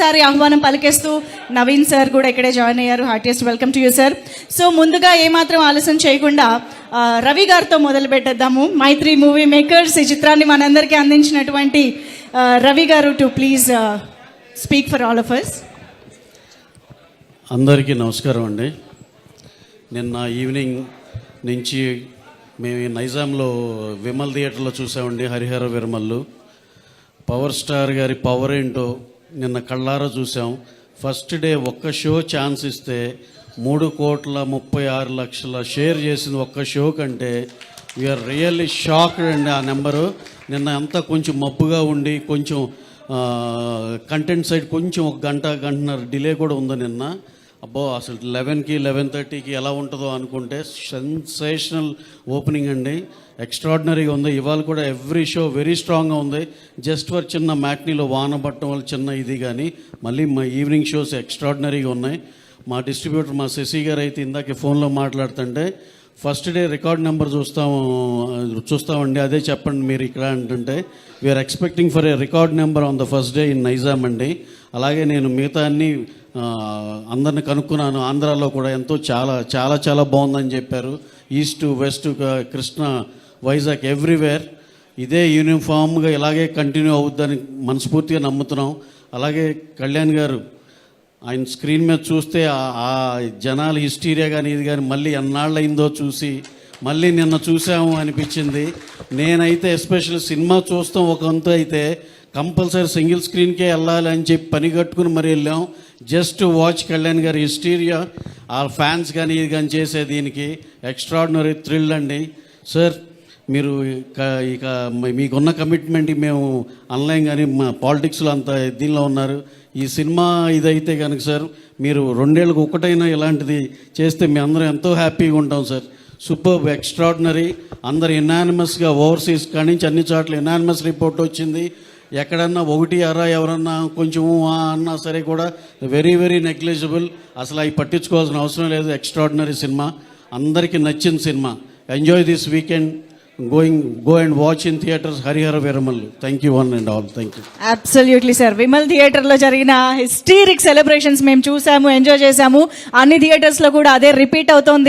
సారి ఆహ్వానం పలికేస్తూ నవీన్ సార్ కూడా ఇక్కడే జాయిన్ అయ్యారు. Heartiest welcome to you sir. So ముందుగా ఏమాత్రం ఆలస్యం చేయకుండా రవి గారితో మొదలు పెట్టేద్దాము. మైత్రి మూవీ మేకర్స్ ఈ చిత్రాన్ని మనందరికీ అందించినటువంటి రవి గారు to please speak for all of us. అందరికీ నమస్కారం అండి. నిన్న ఈవినింగ్ నుంచి మేము నైజాంలో విమల్ థియేటర్లో చూసామండి. హరిహర విరమల్లు పవర్ స్టార్ గారి పవర్ ఏంటో నిన్న కళ్ళారా చూసాం. ఫస్ట్ డే ఒక్క షో ఛాన్స్ ఇస్తే 3,36,00,000 షేర్ చేసింది ఒక్క షో కంటే వీఆర్ రియల్లీ షాక్డ్ అండి. ఆ నెంబరు నిన్న అంతా కొంచెం మబ్బుగా ఉండి కొంచెం కంటెంట్ సైడ్ కొంచెం ఒక గంటన్నర డిలే కూడా ఉంది నిన్న. అబ్బో అసలు 11కి 11:30కి ఎలా ఉంటుందో అనుకుంటే సెన్సేషనల్ ఓపెనింగ్ అండి. ఎక్స్ట్రాడినరీగా ఉంది. ఇవాళ కూడా ఎవ్రీ షో వెరీ స్ట్రాంగ్గా ఉంది. జస్ట్ ఫర్ చిన్న మ్యాట్నీలో వాన పట్టడం వల్ల చిన్న ఇది కానీ మళ్ళీ మా ఈవినింగ్ షోస్ ఎక్స్ట్రాడినరీగా ఉన్నాయి. మా డిస్ట్రిబ్యూటర్ మా శశి గారు అయితే ఇందాక ఫోన్లో మాట్లాడుతుంటే ఫస్ట్ డే రికార్డ్ నెంబర్ చూస్తామండి, అదే చెప్పండి మీరు ఇక్కడ అంటుంటే we are expecting for a record number on the first day in Nizam అండి. అలాగే నేను మిగతా అన్ని అందరిని కనుక్కున్నాను. ఆంధ్రాలో కూడా ఎంతో చాలా చాలా చాలా బాగుందని చెప్పారు. East west Krishna Vizag everywhere ఇదే యూనిఫామ్గా ఇలాగే కంటిన్యూ అవుద్దని మనస్ఫూర్తిగా నమ్ముతున్నాం. అలాగే కళ్యాణ్ గారు ఆయన స్క్రీన్ మీద చూస్తే ఆ జనాలు హిస్టీరియా కానీ ఇది కానీ మళ్ళీ ఎన్నాళ్ళు అయిందో చూసి మళ్ళీ నిన్న చూసాము అనిపించింది. నేనైతే ఎస్పెషల్ సినిమా చూస్తాం ఒక వంతు అయితే కంపల్సరీ సింగిల్ స్క్రీన్కే వెళ్ళాలి అని చెప్పి పని కట్టుకుని మరి వెళ్ళాం. జస్ట్ వాచ్ కళ్యాణ్ గారి హిస్టీరియా ఆ ఫ్యాన్స్ కానీ ఇది కానీ చేసే దీనికి ఎక్స్ట్రాడినరీ థ్రిల్ అండి. సార్ మీరు ఇక మీకున్న కమిట్మెంట్ మేము ఆన్లైన్ కానీ మా పాలిటిక్స్లో అంత దీనిలో ఉన్నారు. ఈ సినిమా ఇదైతే కనుక సార్ మీరు 2 ఏళ్ళకు ఒకటైనా ఇలాంటిది చేస్తే మేము అందరం ఎంతో హ్యాపీగా ఉంటాం సార్. Super extraordinary. అందరు ఎనానిమస్గా ఓవర్సీస్ కాడి నుంచి అన్ని చోట్ల ఎనానిమస్ రిపోర్ట్ వచ్చింది. ఎక్కడన్నా ఒకటి ఎవరన్నా కొంచెం అన్నా సరే కూడా వెరీ వెరీ నెగ్లిజిబుల్. అసలు అవి పట్టించుకోవాల్సిన అవసరం లేదు. ఎక్స్ట్రాడినరీ సినిమా, అందరికీ నచ్చిన cinema. Enjoy this weekend. go and watch in theaters Harihara Viramallu. Thank you one and all. Thank you. Absolutely sir. Vimal థియేటర్లో జరిగిన హిస్టీరిక్ సెలబ్రేషన్స్ మేము చూసాము, ఎంజాయ్ చేసాము. అన్ని థియేటర్స్లో కూడా అదే రిపీట్ అవుతోంది.